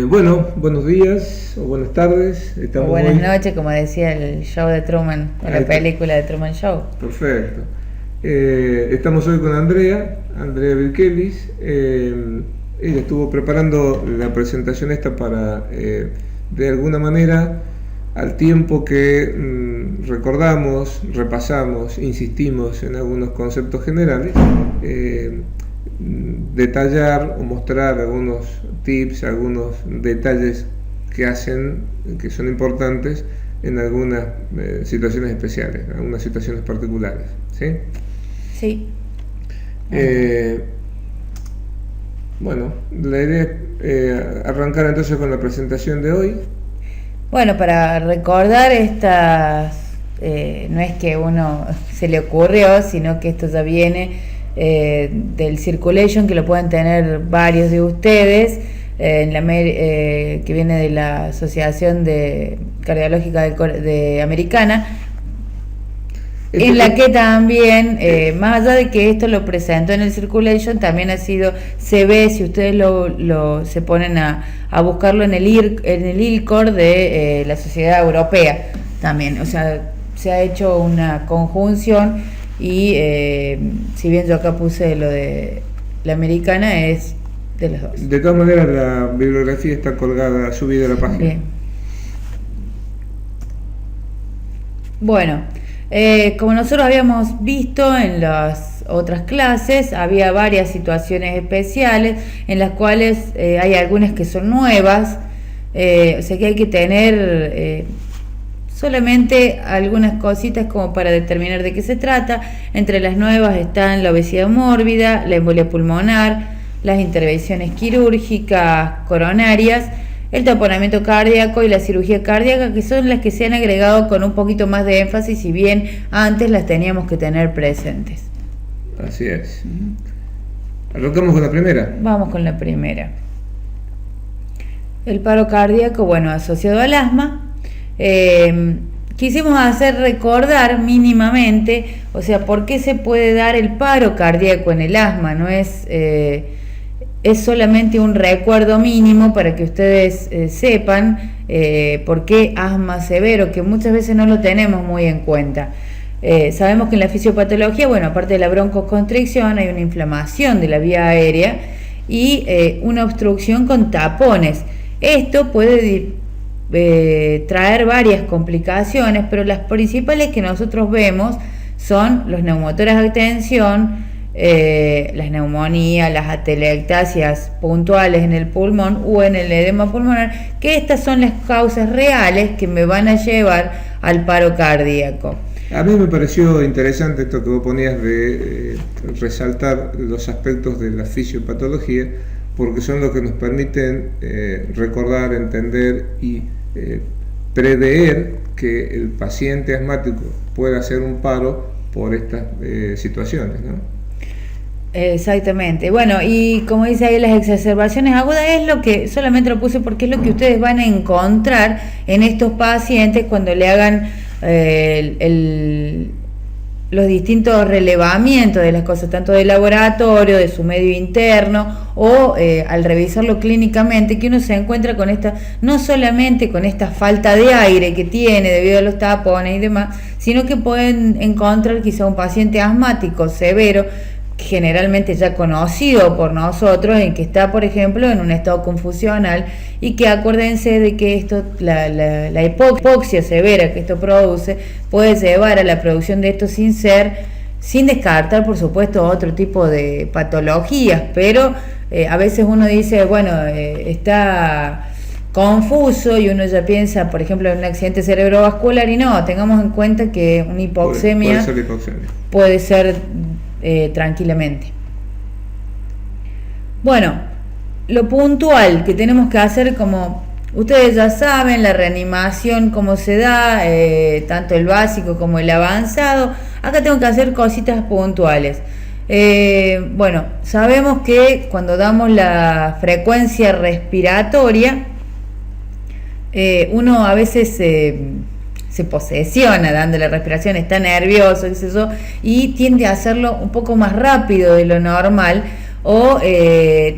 Bueno, buenos días o buenas tardes. O buenas noches, como decía el show de Truman, o la película de Truman Show. Perfecto. Estamos hoy con Andrea Virkelis. Ella estuvo preparando la presentación esta para, de alguna manera, al tiempo que recordamos, repasamos, insistimos en algunos conceptos generales, detallar o mostrar algunos tips, algunos detalles que son importantes en algunas situaciones especiales, en algunas situaciones particulares. ¿Sí? Sí. Bueno, la idea es arrancar entonces con la presentación de hoy. Bueno, para recordar estas, no es que uno se le ocurrió, sino que esto ya viene del Circulation, que lo pueden tener varios de ustedes, que viene de la Asociación Cardiológica de Americana, en la que también, más allá de que esto lo presentó en el Circulation, también se ve, si ustedes se ponen a buscarlo en el ILCOR de la Sociedad Europea también, o sea, se ha hecho una conjunción y si bien yo acá puse lo de la americana, es de los dos. De todas maneras, la bibliografía está colgada, subida a la página. Bien. Bueno, como nosotros habíamos visto en las otras clases, había varias situaciones especiales en las cuales hay algunas que son nuevas, o sea que hay que tener solamente algunas cositas como para determinar de qué se trata. Entre las nuevas están la obesidad mórbida, la embolia pulmonar, las intervenciones quirúrgicas coronarias, el taponamiento cardíaco y la cirugía cardíaca, que son las que se han agregado con un poquito más de énfasis, si bien antes las teníamos que tener presentes. Así es. ¿Arrancamos con la primera? Vamos con la primera. El paro cardíaco, bueno, asociado al asma. Quisimos hacer recordar mínimamente, o sea, por qué se puede dar el paro cardíaco en el asma. No es solamente un recuerdo mínimo para que ustedes sepan por qué asma severo, que muchas veces no lo tenemos muy en cuenta. Sabemos que en la fisiopatología, bueno, aparte de la broncoconstricción, hay una inflamación de la vía aérea y una obstrucción con tapones. Esto puede traer varias complicaciones, pero las principales que nosotros vemos son los neumotoras de tensión, las neumonías, las atelectasias puntuales en el pulmón o en el edema pulmonar, que estas son las causas reales que me van a llevar al paro cardíaco. A mí me pareció interesante esto que vos ponías de resaltar los aspectos de la fisiopatología, porque son los que nos permiten recordar, entender y prever que el paciente asmático pueda hacer un paro por estas situaciones, ¿no? Exactamente. Bueno, y como dice ahí, las exacerbaciones agudas es lo que, solamente lo puse porque es lo que ustedes van a encontrar en estos pacientes cuando le hagan los distintos relevamientos de las cosas, tanto del laboratorio, de su medio interno o al revisarlo clínicamente, que uno se encuentra con no solamente con esta falta de aire que tiene debido a los tapones y demás, sino que pueden encontrar quizá un paciente asmático severo, generalmente ya conocido por nosotros, en que está, por ejemplo, en un estado confusional, y que acuérdense de que la hipoxia severa que esto produce puede llevar a la producción de esto sin descartar, por supuesto, otro tipo de patologías, pero a veces uno dice, bueno, está confuso y uno ya piensa, por ejemplo, en un accidente cerebrovascular, y no, tengamos en cuenta que una hipoxemia puede ser tranquilamente. Bueno, lo puntual que tenemos que hacer, como ustedes ya saben, la reanimación, cómo se da, tanto el básico como el avanzado. Acá tengo que hacer cositas puntuales. Bueno, sabemos que cuando damos la frecuencia respiratoria, uno a veces se posesiona dando la respiración, está nervioso, qué sé yo, y tiende a hacerlo un poco más rápido de lo normal, o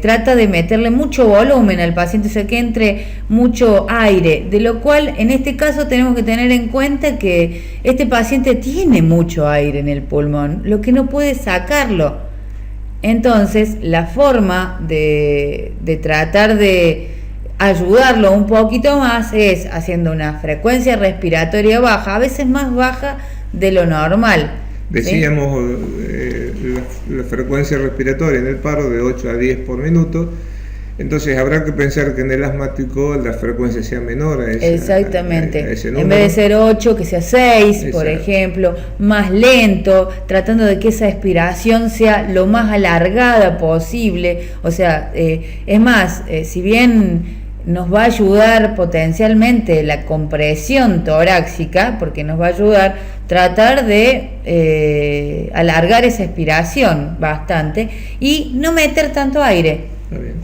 trata de meterle mucho volumen al paciente, o sea, que entre mucho aire, de lo cual en este caso tenemos que tener en cuenta que este paciente tiene mucho aire en el pulmón, lo que no puede sacarlo. Entonces, la forma de tratar de ayudarlo un poquito más es haciendo una frecuencia respiratoria baja, a veces más baja de lo normal. Decíamos la frecuencia respiratoria en el paro de 8 a 10 por minuto, entonces habrá que pensar que en el asmático la frecuencia sea menor a ese, exactamente, a ese número. En vez de ser 8, que sea 6, Exacto. Por ejemplo, más lento, tratando de que esa expiración sea lo más alargada posible, o sea, es más, si bien nos va a ayudar potencialmente la compresión torácica, porque nos va a ayudar tratar de alargar esa expiración bastante y no meter tanto aire. Está bien.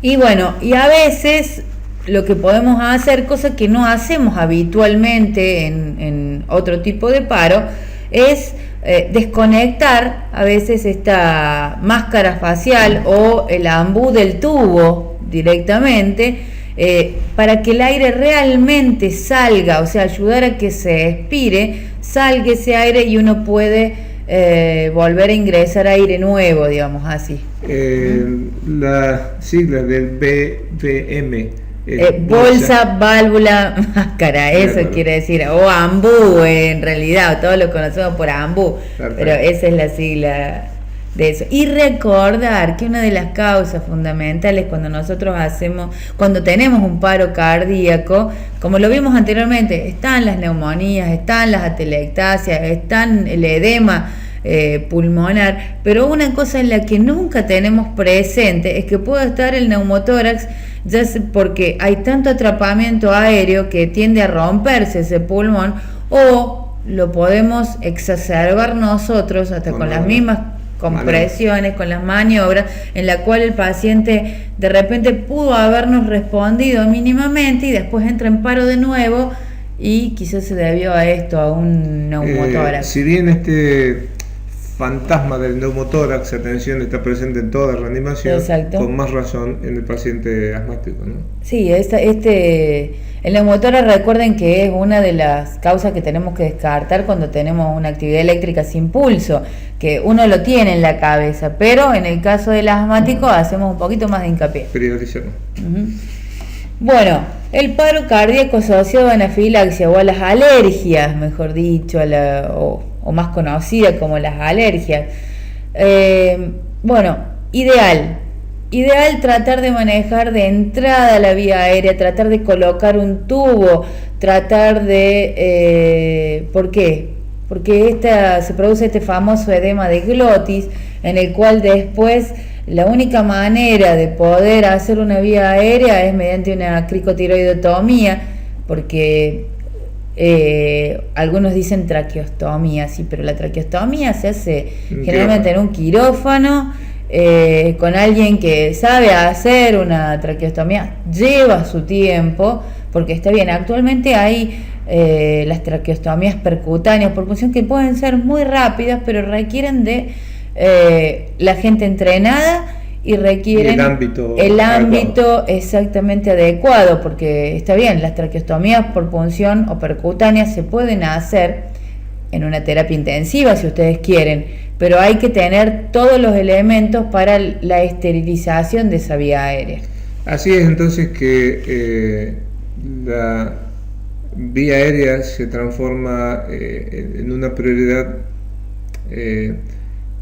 Y bueno, y a veces lo que podemos hacer, cosa que no hacemos habitualmente en otro tipo de paro, es desconectar a veces esta máscara facial o el ambú del tubo directamente, para que el aire realmente salga, o sea, ayudar a que se expire, salga ese aire y uno puede volver a ingresar aire nuevo, digamos así. Las siglas del BVM. Bolsa, válvula, máscara, eso Claro. quiere decir, o ambú en realidad, todos lo conocemos por ambú, Perfecto. pero esa es la sigla de eso. Y recordar que una de las causas fundamentales cuando tenemos un paro cardíaco, como lo vimos anteriormente, están las neumonías, están las atelectasias, están el edema pulmonar, pero una cosa en la que nunca tenemos presente es que puede estar el neumotórax, ya sea porque hay tanto atrapamiento aéreo que tiende a romperse ese pulmón, o lo podemos exacerbar nosotros hasta con las mismas compresiones, con las maniobras, en la cual el paciente de repente pudo habernos respondido mínimamente y después entra en paro de nuevo y quizás se debió a esto, a un neumotórax. Si bien este fantasma del neumotórax, atención, está presente en toda reanimación, Exacto. Con más razón en el paciente asmático, ¿no? Sí, el neumotórax, recuerden que es una de las causas que tenemos que descartar cuando tenemos una actividad eléctrica sin pulso, que uno lo tiene en la cabeza, pero en el caso del asmático hacemos un poquito más de hincapié. Priorizamos. Uh-huh. Bueno, el paro cardíaco asociado a anafilaxia o a las alergias, mejor dicho, o más conocida como las alergias. Bueno, ideal tratar de manejar de entrada la vía aérea, tratar de colocar un tubo, tratar de... ¿por qué? Porque se produce este famoso edema de glotis, en el cual después la única manera de poder hacer una vía aérea es mediante una cricotiroidotomía, porque algunos dicen traqueostomía, sí, pero la traqueostomía se hace generalmente en un quirófano, con alguien que sabe hacer una traqueostomía, lleva su tiempo, porque está bien, actualmente hay las traqueostomías percutáneas por punción que pueden ser muy rápidas, pero requieren de la gente entrenada y requieren el ámbito exactamente adecuado, porque está bien, las traqueostomías por punción o percutáneas se pueden hacer en una terapia intensiva si ustedes quieren, pero hay que tener todos los elementos para la esterilización de esa vía aérea. Así es entonces que la vía aérea se transforma en una prioridad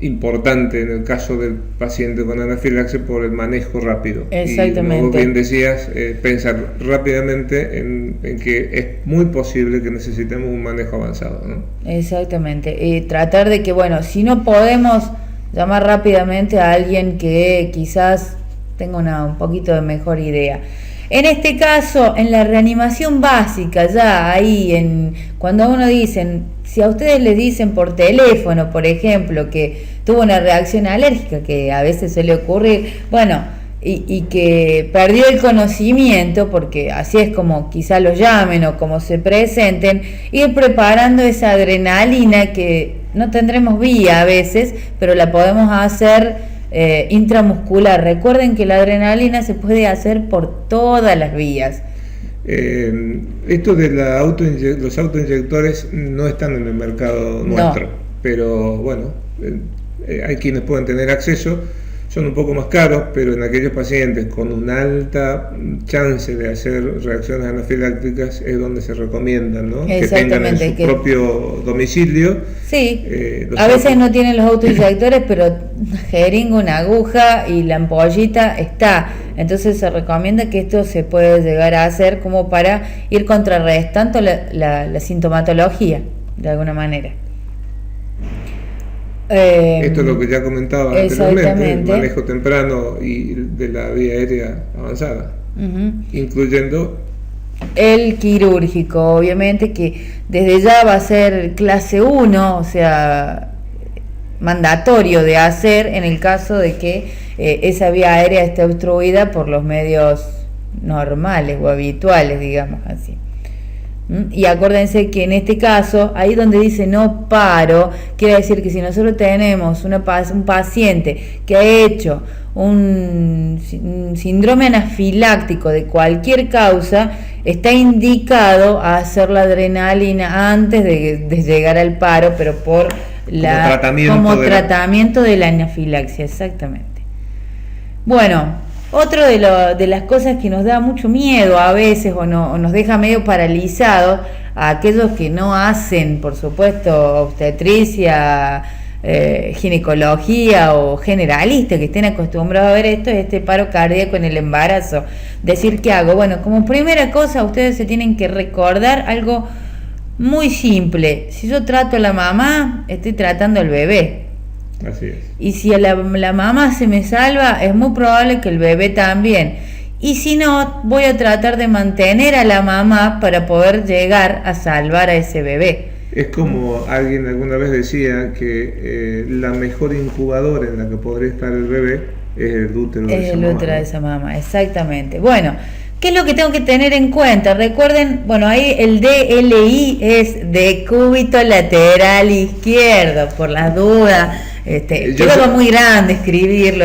importante en el caso del paciente con anafilaxia por el manejo rápido. Exactamente. Y como bien decías, pensar rápidamente en que es muy posible que necesitemos un manejo avanzado, ¿no? Exactamente. Tratar de que, bueno, si no podemos llamar rápidamente a alguien que quizás tenga un poquito de mejor idea. En este caso, en la reanimación básica, ya ahí, cuando a uno dicen, si a ustedes les dicen por teléfono, por ejemplo, que tuvo una reacción alérgica, que a veces suele ocurrir, bueno, y que perdió el conocimiento, porque así es como quizá los llamen o como se presenten, ir preparando esa adrenalina que no tendremos vía a veces, pero la podemos hacer intramuscular. Recuerden que la adrenalina se puede hacer por todas las vías. Esto de los autoinyectores no están en el mercado nuestro, pero bueno, hay quienes pueden tener acceso. Son un poco más caros, pero en aquellos pacientes con una alta chance de hacer reacciones anafilácticas es donde se recomiendan, ¿no? Que tengan en su propio domicilio. Sí, a veces no tienen los autoinyectores, pero una jeringa, una aguja y la ampollita está. Entonces se recomienda que esto se puede llegar a hacer como para ir contrarrestando la sintomatología, de alguna manera. Esto es lo que ya comentaba anteriormente, el manejo temprano y de la vía aérea avanzada, incluyendo el quirúrgico, obviamente que desde ya va a ser clase 1, o sea, mandatorio de hacer en el caso de que esa vía aérea esté obstruida por los medios normales o habituales, digamos así. Y acuérdense que en este caso, ahí donde dice no paro, quiere decir que si nosotros tenemos un paciente que ha hecho un síndrome anafiláctico de cualquier causa, está indicado a hacer la adrenalina antes de llegar al paro, pero como tratamiento de la anafilaxia, exactamente. Bueno, otro de las cosas que nos da mucho miedo a veces o nos deja medio paralizados a aquellos que no hacen, por supuesto, obstetricia, ginecología o generalista, que estén acostumbrados a ver esto, es este paro cardíaco en el embarazo. Decir, ¿qué hago? Bueno, como primera cosa, ustedes se tienen que recordar algo muy simple. Si yo trato a la mamá, estoy tratando al bebé. Así es. Y si la mamá se me salva, es muy probable que el bebé también. Y si no, voy a tratar de mantener a la mamá para poder llegar a salvar a ese bebé. Es como alguien alguna vez decía que la mejor incubadora en la que podría estar el bebé es el útero de esa mamá. Es el útero de esa mamá, exactamente. Bueno, ¿qué es lo que tengo que tener en cuenta? Recuerden, bueno, ahí el DLI es decúbito lateral izquierdo, por las dudas. Queda muy grande escribirlo.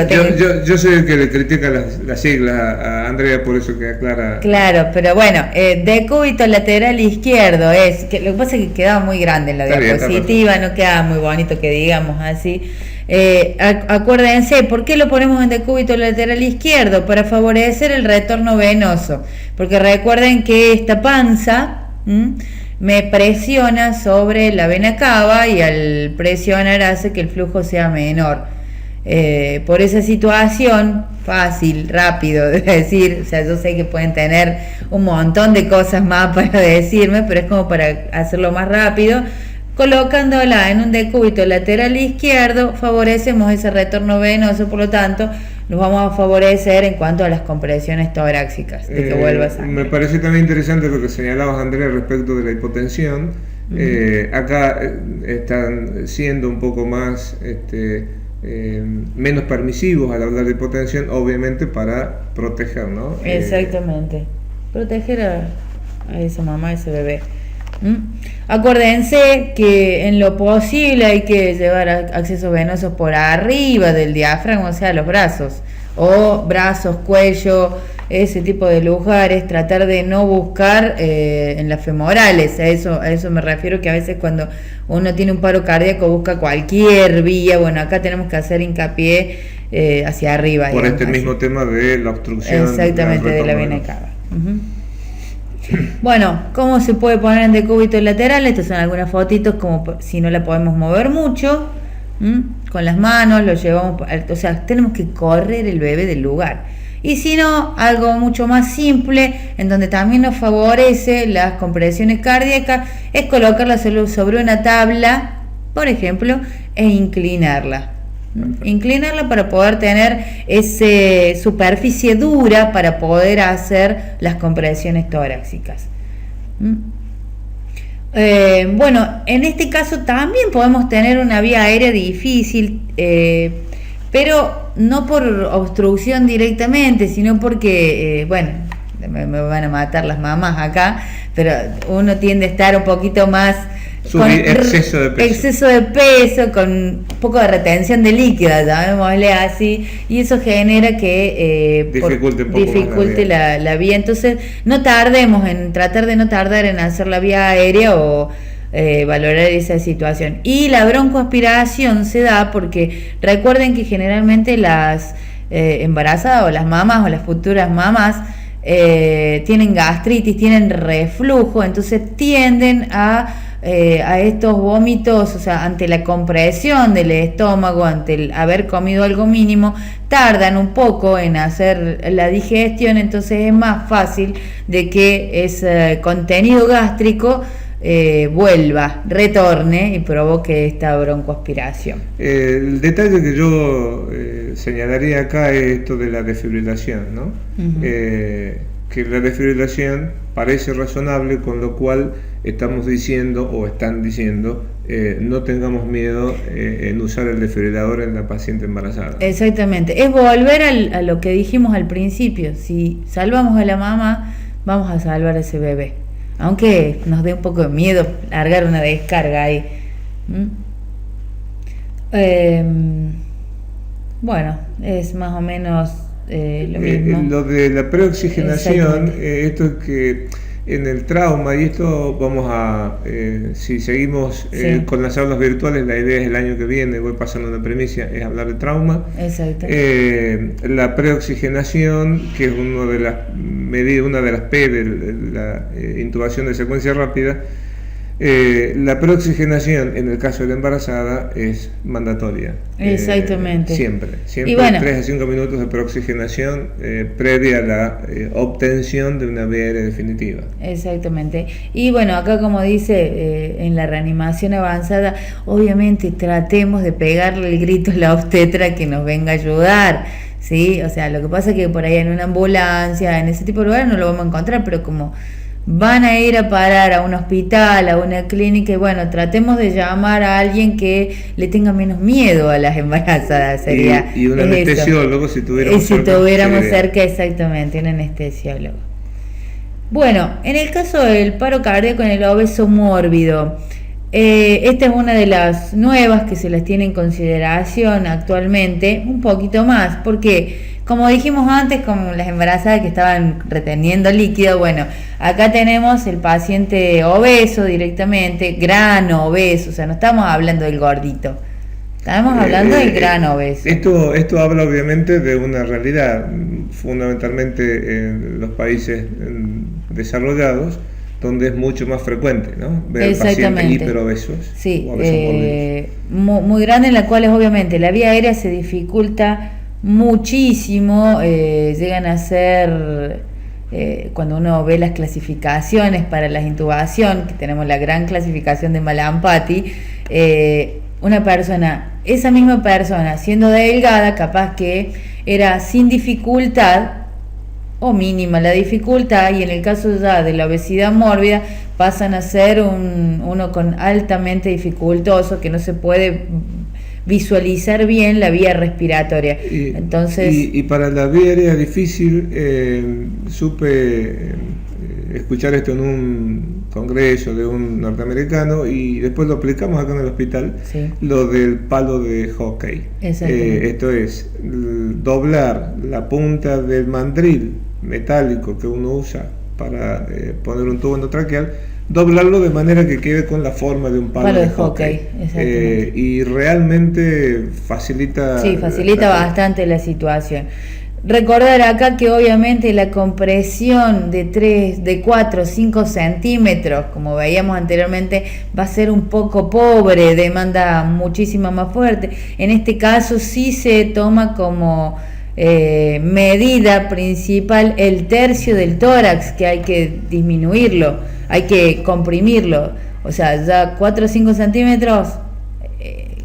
Yo soy el que le critica las siglas a Andrea, por eso que aclara. Claro, pero bueno, decúbito lateral izquierdo es, que lo que pasa es que quedaba muy grande en la diapositiva, no quedaba muy bonito que digamos así. Acuérdense, ¿por qué lo ponemos en decúbito lateral izquierdo? Para favorecer el retorno venoso, porque recuerden que esta panza me presiona sobre la vena cava y al presionar hace que el flujo sea menor. Por esa situación, fácil, rápido de decir, o sea, yo sé que pueden tener un montón de cosas más para decirme, pero es como para hacerlo más rápido. Colocándola en un decúbito lateral izquierdo, favorecemos ese retorno venoso, por lo tanto, nos vamos a favorecer en cuanto a las compresiones torácicas, de que vuelva sangre. Me parece también interesante lo que señalabas, Andrea, respecto de la hipotensión. Acá están siendo un poco más menos permisivos al hablar de hipotensión, obviamente para proteger, ¿no? Exactamente, proteger a esa mamá, a ese bebé. Acuérdense que en lo posible hay que llevar accesos venosos por arriba del diafragma, o sea, los brazos, cuello, ese tipo de lugares, tratar de no buscar en las femorales. A eso me refiero, que a veces cuando uno tiene un paro cardíaco busca cualquier vía. Bueno, acá tenemos que hacer hincapié hacia arriba. Por digamos, mismo tema de la obstrucción. Exactamente, de la vena cava. Bueno, ¿cómo se puede poner en decúbito lateral? Estas son algunas fotitos, como si no la podemos mover mucho, con las manos, lo llevamos, o sea, tenemos que correr el bebé del lugar. Y si no, algo mucho más simple, en donde también nos favorece las compresiones cardíacas, es colocarla sobre una tabla, por ejemplo, e inclinarla. Inclinarla para poder tener esa superficie dura para poder hacer las compresiones torácicas. Bueno, en este caso también podemos tener una vía aérea difícil, pero no por obstrucción directamente, sino porque, bueno, me van a matar las mamás acá, pero uno tiende a estar un poquito más exceso de peso. Exceso de peso, con un poco de retención de líquido, llamémosle así, y eso genera que dificulte la vía. Entonces, no tardemos en tratar de no tardar en hacer la vía aérea o valorar esa situación. Y la broncoaspiración se da porque recuerden que generalmente las embarazadas o las mamás o las futuras mamás tienen gastritis, tienen reflujo, entonces tienden a estos vómitos, o sea, ante la compresión del estómago, ante el haber comido algo mínimo, tardan un poco en hacer la digestión, entonces es más fácil de que ese contenido gástrico vuelva, retorne y provoque esta broncoaspiración. El detalle que yo señalaría acá es esto de la desfibrilación, ¿no? Que la desfibrilación parece razonable, con lo cual estamos diciendo o están diciendo no tengamos miedo en usar el desfibrilador en la paciente embarazada. Exactamente, es volver a lo que dijimos al principio: si salvamos a la mamá, vamos a salvar a ese bebé, aunque nos dé un poco de miedo largar una descarga ahí. Bueno, es más o menos lo mismo. Lo de la preoxigenación, esto es que en el trauma, y esto vamos a, si seguimos con las aulas virtuales, la idea es el año que viene, voy pasando una premisa, es hablar de trauma. Exacto. La preoxigenación, que es una de las medidas, una de las P de la intubación de secuencia rápida. La preoxigenación en el caso de la embarazada es mandatoria. Exactamente. Siempre y bueno, 3 a 5 minutos de preoxigenación previa a la obtención de una BR definitiva. Exactamente. Y bueno, acá como dice, en la reanimación avanzada, obviamente tratemos de pegarle el grito a la obstetra que nos venga a ayudar, ¿sí? O sea, lo que pasa es que por ahí en una ambulancia, en ese tipo de lugares no lo vamos a encontrar, pero como van a ir a parar a un hospital, a una clínica, y bueno, tratemos de llamar a alguien que le tenga menos miedo a las embarazadas, sería. Y un anestesiólogo, si tuviéramos cerca, exactamente, un anestesiólogo. Bueno, en el caso del paro cardíaco en el obeso mórbido, esta es una de las nuevas que se las tiene en consideración actualmente, un poquito más, porque como dijimos antes, con las embarazadas que estaban reteniendo líquido, bueno, acá tenemos el paciente obeso directamente, gran obeso, o sea, no estamos hablando del gordito, estamos hablando del gran obeso. Esto habla obviamente de una realidad, fundamentalmente en los países desarrollados, donde es mucho más frecuente, ¿no? Ver pacientes hiperobesos. Sí, muy grande, en la cual obviamente la vía aérea se dificulta muchísimo, llegan a ser, cuando uno ve las clasificaciones para la intubación, que tenemos la gran clasificación de Malampati, una persona, esa misma persona siendo delgada, capaz que era sin dificultad o mínima la dificultad, y en el caso ya de la obesidad mórbida pasan a ser uno con altamente dificultoso, que no se puede visualizar bien la vía respiratoria. Entonces, y para la vía aérea difícil, supe escuchar esto en un congreso de un norteamericano, y después lo aplicamos acá en el hospital, lo del palo de hockey. Esto es doblar la punta del mandril metálico que uno usa para poner un tubo endotraqueal, doblarlo de manera que quede con la forma de un palo de hockey. Y realmente facilita bastante la situación. Recordar acá que obviamente la compresión de 4 o 5 centímetros, como veíamos anteriormente, va a ser un poco pobre, demanda muchísimo más fuerte. En este caso sí se toma como medida principal el tercio del tórax, que hay que disminuirlo, hay que comprimirlo, o sea, ya 4 o 5 centímetros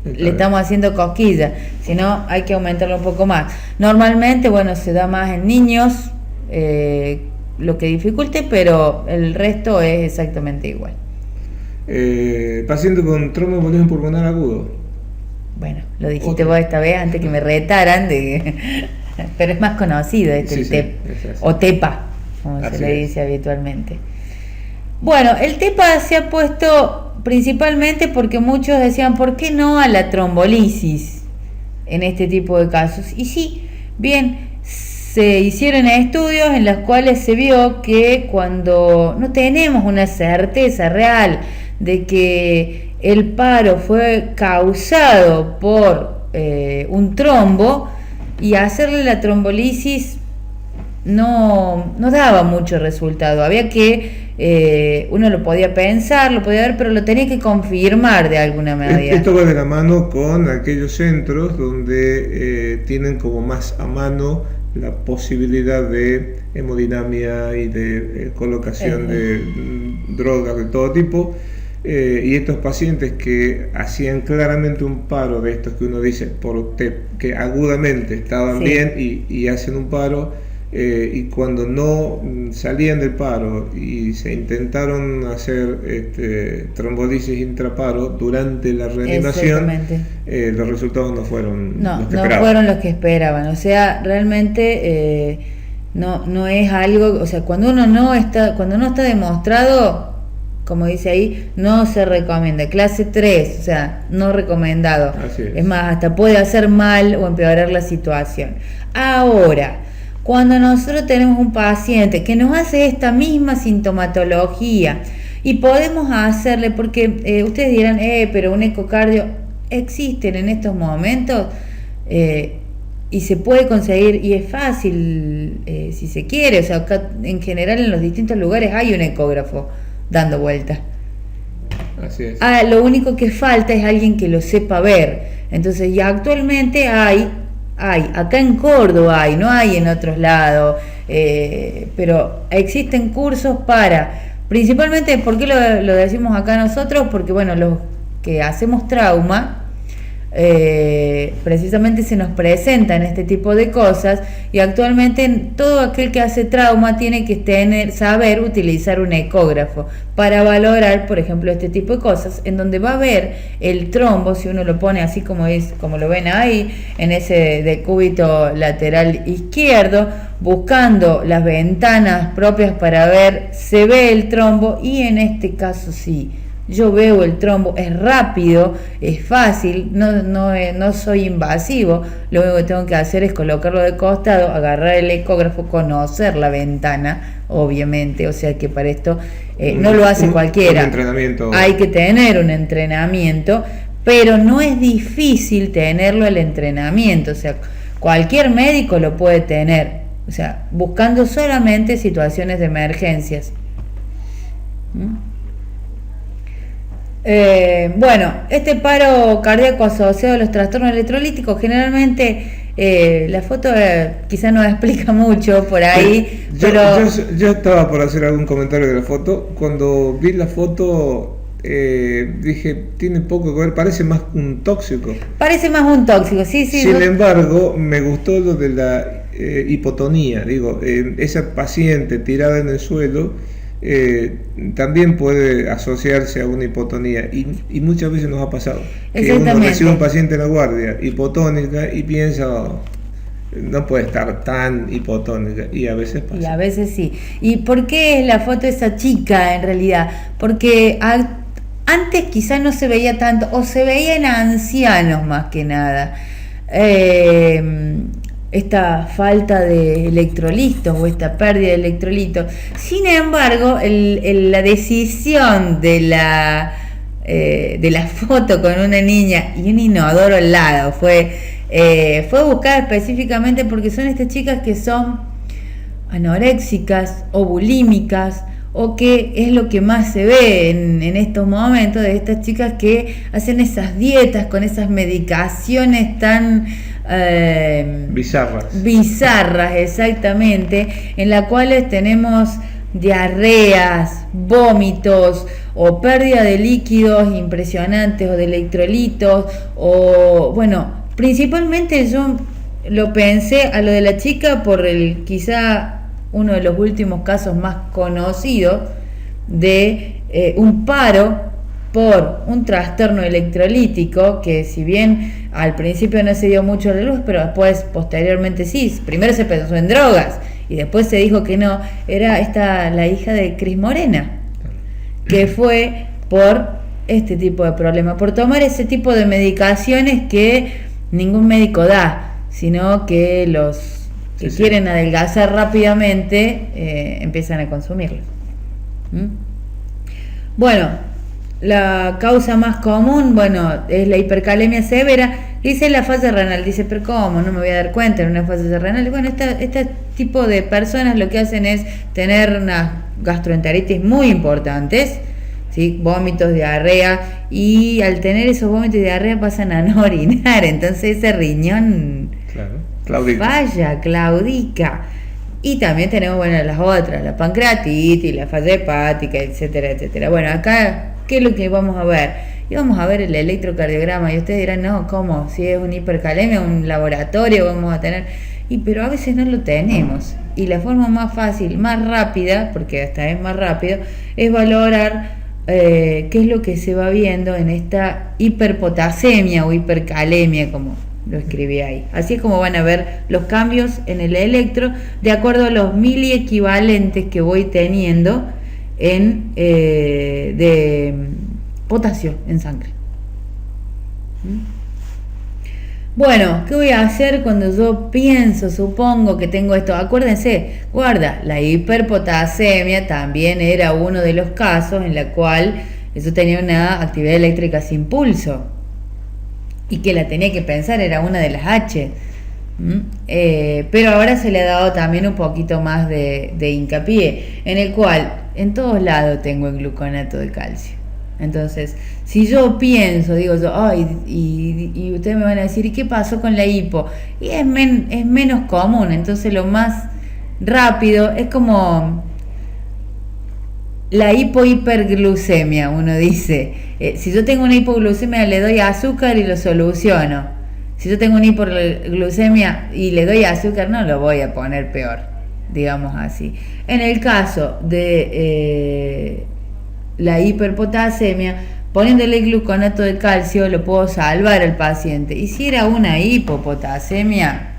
le estamos haciendo cosquillas, si no hay que aumentarlo un poco más. Normalmente, bueno, se da más en niños, lo que dificulte, pero el resto es exactamente igual. Paciente con tromboembolismo pulmonar agudo. Bueno, lo dijiste vos esta vez antes que me retaran, pero es más conocido o TEPA, como se le dice habitualmente. Bueno, el TEPA se ha puesto principalmente porque muchos decían, ¿por qué no a la trombolisis en este tipo de casos? Y sí, bien, se hicieron estudios en los cuales se vio que cuando no tenemos una certeza real de que el paro fue causado por un trombo, y hacerle la trombolisis no daba mucho resultado. Había que, uno lo podía pensar, lo podía ver, pero lo tenía que confirmar de alguna manera. Esto va de la mano con aquellos centros donde tienen como más a mano la posibilidad de hemodinamia y de colocación de drogas de todo tipo. Y estos pacientes que hacían claramente un paro de estos que uno dice que agudamente estaban bien y hacen un paro, y cuando no salían del paro y se intentaron hacer trombolisis intraparo durante la reanimación, los resultados no fueron los que esperaban. Fueron los que esperaban. O sea, realmente no es algo, o sea, cuando no está demostrado, como dice ahí, no se recomienda. Clase 3, o sea, no recomendado. Es más, hasta puede hacer mal o empeorar la situación. Ahora, cuando nosotros tenemos un paciente que nos hace esta misma sintomatología y podemos hacerle, porque ustedes dirán, pero un ecocardio, existen en estos momentos y se puede conseguir y es fácil si se quiere. O sea, acá, en general en los distintos lugares hay un ecógrafo dando vueltas. Así es. Lo único que falta es alguien que lo sepa ver. Entonces, ya actualmente hay, acá en Córdoba no hay en otros lados, pero existen cursos principalmente, ¿por qué lo decimos acá nosotros? Porque bueno, los que hacemos trauma, precisamente se nos presentan este tipo de cosas, y actualmente todo aquel que hace trauma tiene que saber utilizar un ecógrafo para valorar, por ejemplo, este tipo de cosas, en donde va a ver el trombo, si uno lo pone así como lo ven ahí, en ese decúbito lateral izquierdo, buscando las ventanas propias para ver, se ve el trombo, y en este caso sí, yo veo el trombo, es rápido, es fácil, no soy invasivo. Lo único que tengo que hacer es colocarlo de costado, agarrar el ecógrafo, conocer la ventana, obviamente. O sea que para esto no lo hace cualquiera. Hay que tener un entrenamiento, pero no es difícil tenerlo el entrenamiento. O sea, cualquier médico lo puede tener. O sea, buscando solamente situaciones de emergencias. Bueno, este paro cardíaco asociado a los trastornos electrolíticos, generalmente la foto quizá no explica mucho por ahí, yo estaba por hacer algún comentario de la foto. Cuando vi la foto dije, tiene poco que ver, parece más un tóxico. Sí. Sin embargo, me gustó lo de la hipotonía. Digo, esa paciente tirada en el suelo también puede asociarse a una hipotonía, y muchas veces nos ha pasado que uno recibe un paciente en la guardia hipotónica y piensa, no puede estar tan hipotónica, y a veces pasa. Y a veces sí. ¿Y por qué es la foto de esa chica en realidad? Porque antes quizás no se veía tanto, o se veía en ancianos más que nada, esta falta de electrolitos o esta pérdida de electrolitos. Sin embargo, la decisión de la foto con una niña y un inodoro al lado fue buscada específicamente porque son estas chicas que son anoréxicas o bulímicas, o que es lo que más se ve en estos momentos, de estas chicas que hacen esas dietas con esas medicaciones tan bizarras, exactamente, en las cuales tenemos diarreas, vómitos o pérdida de líquidos impresionantes o de electrolitos, o bueno, principalmente yo lo pensé a lo de la chica por quizá uno de los últimos casos más conocidos de un paro por un trastorno electrolítico, que si bien al principio no se dio mucho a la luz, pero después, posteriormente sí. Primero se pensó en drogas y después se dijo que no. Era la hija de Cris Morena. que fue por este tipo de problemas, por tomar ese tipo de medicaciones que ningún médico da, sino que los que quieren adelgazar rápidamente empiezan a consumirlos. Bueno, la causa más común, es la hipercalemia severa. Dice la fase renal, dice, pero ¿cómo? No me voy a dar cuenta en una fase renal. Bueno, este tipo de personas lo que hacen es tener unas gastroenteritis muy importantes, ¿sí? Vómitos, diarrea, y al tener esos vómitos y diarrea pasan a no orinar, entonces ese riñón falla, claudica. Y también tenemos, las otras, la pancreatitis, la falla hepática, etcétera, etcétera. Bueno, acá, ¿qué es lo que vamos a ver? Y vamos a ver el electrocardiograma y ustedes dirán, no, ¿cómo? Si es una hipercalemia, un laboratorio vamos a tener... pero a veces no lo tenemos. Y la forma más fácil, más rápida, porque hasta es más rápido, es valorar qué es lo que se va viendo en esta hiperpotasemia o hipercalemia, como lo escribí ahí. Así es como van a ver los cambios en el electro de acuerdo a los miliequivalentes que voy teniendo de potasio en sangre. Bueno, ¿qué voy a hacer cuando yo supongo que tengo esto? Acuérdense, guarda, la hiperpotasemia también era uno de los casos en la cual yo tenía una actividad eléctrica sin pulso y que la tenía que pensar, era una de las H. Pero ahora se le ha dado también un poquito más de hincapié, en el cual en todos lados tengo el gluconato de calcio. Entonces, si yo pienso, digo yo, y ustedes me van a decir, ¿y qué pasó con la hipo? Y es menos común, entonces lo más rápido es como la hiperglucemia, uno dice. Si yo tengo una hipoglucemia, le doy azúcar y lo soluciono. Si yo tengo una hiperglucemia y le doy azúcar, no lo voy a poner peor, digamos así. En el caso de la hiperpotasemia, poniéndole gluconato de calcio, lo puedo salvar al paciente. Y si era una hipopotasemia,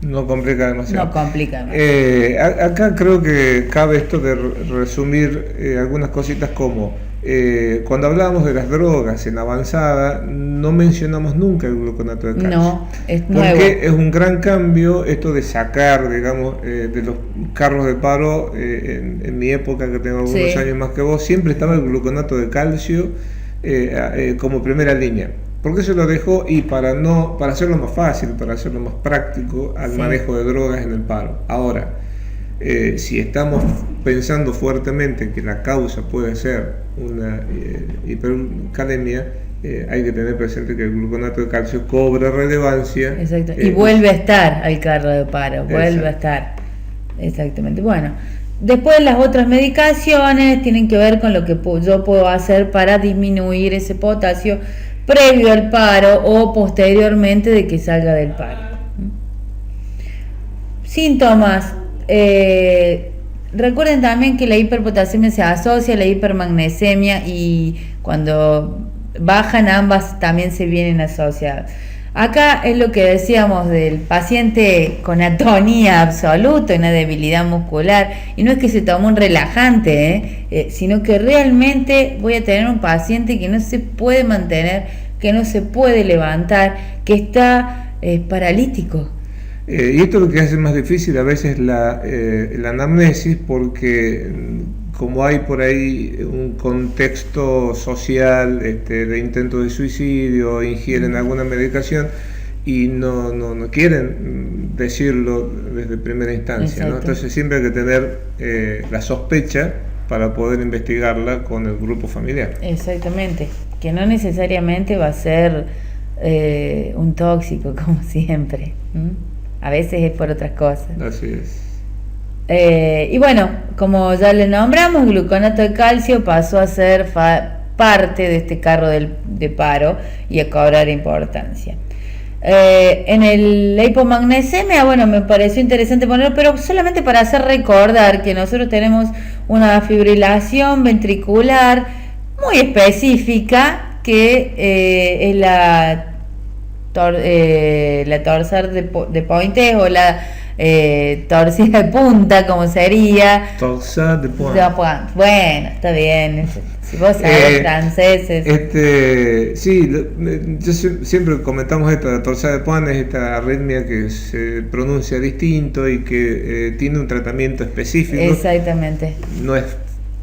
no complica demasiado. No complica demasiado. Acá creo que cabe esto de resumir algunas cositas como cuando hablábamos de las drogas en avanzada, no mencionamos nunca el gluconato de calcio. No, es porque nuevo. Es un gran cambio esto de sacar, digamos, de los carros de paro. En mi época, que tengo algunos años más que vos, siempre estaba el gluconato de calcio como primera línea. ¿Por qué se lo dejó? Y para hacerlo más fácil, para hacerlo más práctico al manejo de drogas en el paro. Ahora, si estamos pensando fuertemente que la causa puede ser una hipercalemia, hay que tener presente que el gluconato de calcio cobra relevancia. Exacto. Y vuelve a estar al carro de paro, vuelve a estar. Exactamente. Bueno, después las otras medicaciones tienen que ver con lo que yo puedo hacer para disminuir ese potasio previo al paro o posteriormente de que salga del paro. Síntomas. Recuerden también que la hiperpotasemia se asocia a la hipermagnesemia y cuando bajan ambas también se vienen asociadas. Acá es lo que decíamos del paciente con atonía absoluta, una debilidad muscular, y no es que se tomó un relajante, sino que realmente voy a tener un paciente que no se puede mantener, que no se puede levantar, que está paralítico. Y esto es lo que hace más difícil a veces la anamnesis, porque como hay por ahí un contexto social de intento de suicidio, ingieren alguna medicación y no quieren decirlo desde primera instancia, ¿no? Entonces siempre hay que tener la sospecha para poder investigarla con el grupo familiar. Exactamente, que no necesariamente va a ser un tóxico como siempre. A veces es por otras cosas. Así es. Y bueno, como ya le nombramos, gluconato de calcio pasó a ser parte de este carro de paro y a cobrar importancia. En la hipomagnesemia, bueno, me pareció interesante ponerlo, pero solamente para hacer recordar que nosotros tenemos una fibrilación ventricular muy específica que es la torsar de Pointes o la torcida de punta, como sería. Torsade de pointe. Bueno, está bien. Si vos sabés franceses. Sí, siempre comentamos la torsade de pointe, es esta arritmia que se pronuncia distinto y que tiene un tratamiento específico. Exactamente. No es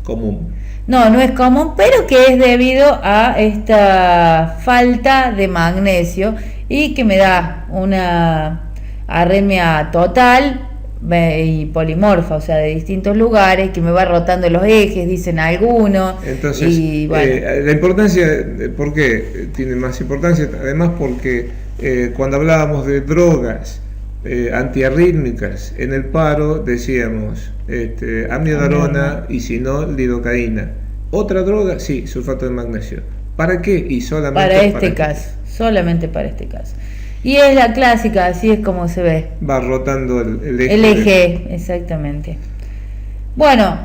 común. No es común, pero que es debido a esta falta de magnesio y que me da una arritmia total y polimorfa, o sea, de distintos lugares, que me va rotando los ejes, dicen algunos. Entonces, y, bueno. La importancia, ¿por qué tiene más importancia? Además porque cuando hablábamos de drogas antiarrítmicas en el paro, decíamos amiodarona y si no, lidocaína. Otra droga, sí, sulfato de magnesio. ¿Para qué? Y solamente para este caso, solamente para este caso. Y es la clásica, así es como se ve. Va rotando el eje. El eje, exactamente. Bueno,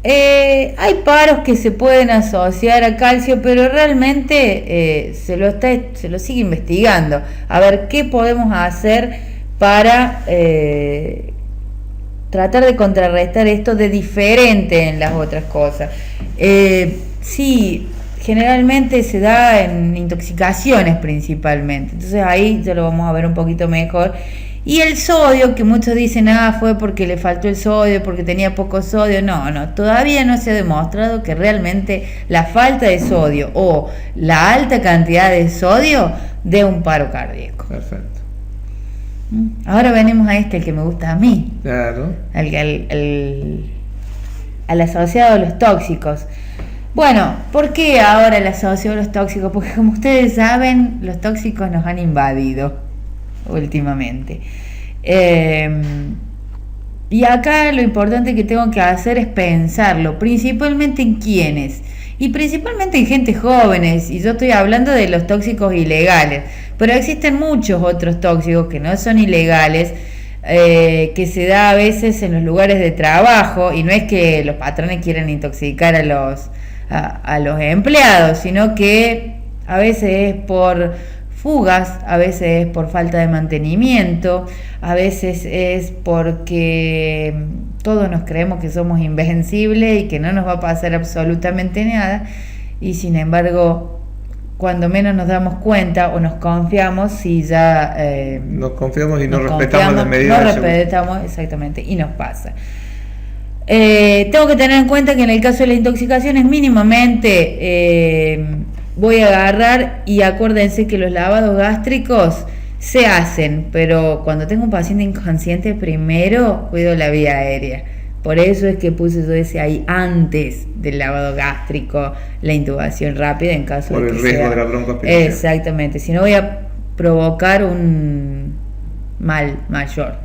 hay paros que se pueden asociar a calcio, pero realmente se lo sigue investigando. A ver qué podemos hacer para tratar de contrarrestar esto de diferente en las otras cosas. Sí, generalmente se da en intoxicaciones principalmente, entonces ahí ya lo vamos a ver un poquito mejor. Y el sodio, que muchos dicen, fue porque le faltó el sodio, porque tenía poco sodio. No, todavía no se ha demostrado que realmente la falta de sodio o la alta cantidad de sodio dé un paro cardíaco. Perfecto. Ahora venimos a el que me gusta a mí. Claro. Al asociado a los tóxicos. Bueno, ¿por qué ahora el asociado a los tóxicos? Porque como ustedes saben, los tóxicos nos han invadido últimamente. Y acá lo importante que tengo que hacer es pensarlo, principalmente en quiénes. Y principalmente en gente jóvenes, y yo estoy hablando de los tóxicos ilegales, pero existen muchos otros tóxicos que no son ilegales, que se da a veces en los lugares de trabajo, y no es que los patrones quieran intoxicar a los empleados, sino que a veces es por fugas, a veces es por falta de mantenimiento, a veces es porque todos nos creemos que somos invencibles y que no nos va a pasar absolutamente nada, y sin embargo, cuando menos nos damos cuenta o nos confiamos, si ya nos confiamos y no respetamos las medidas. No respetamos, exactamente, y nos pasa. Tengo que tener en cuenta que en el caso de las intoxicaciones mínimamente voy a agarrar, y acuérdense que los lavados gástricos se hacen, pero cuando tengo un paciente inconsciente primero cuido la vía aérea. Por eso es que puse yo ese ahí antes del lavado gástrico, la intubación rápida en caso por de que el riesgo sea, de la broncoaspiración. Exactamente, si no voy a provocar un mal mayor.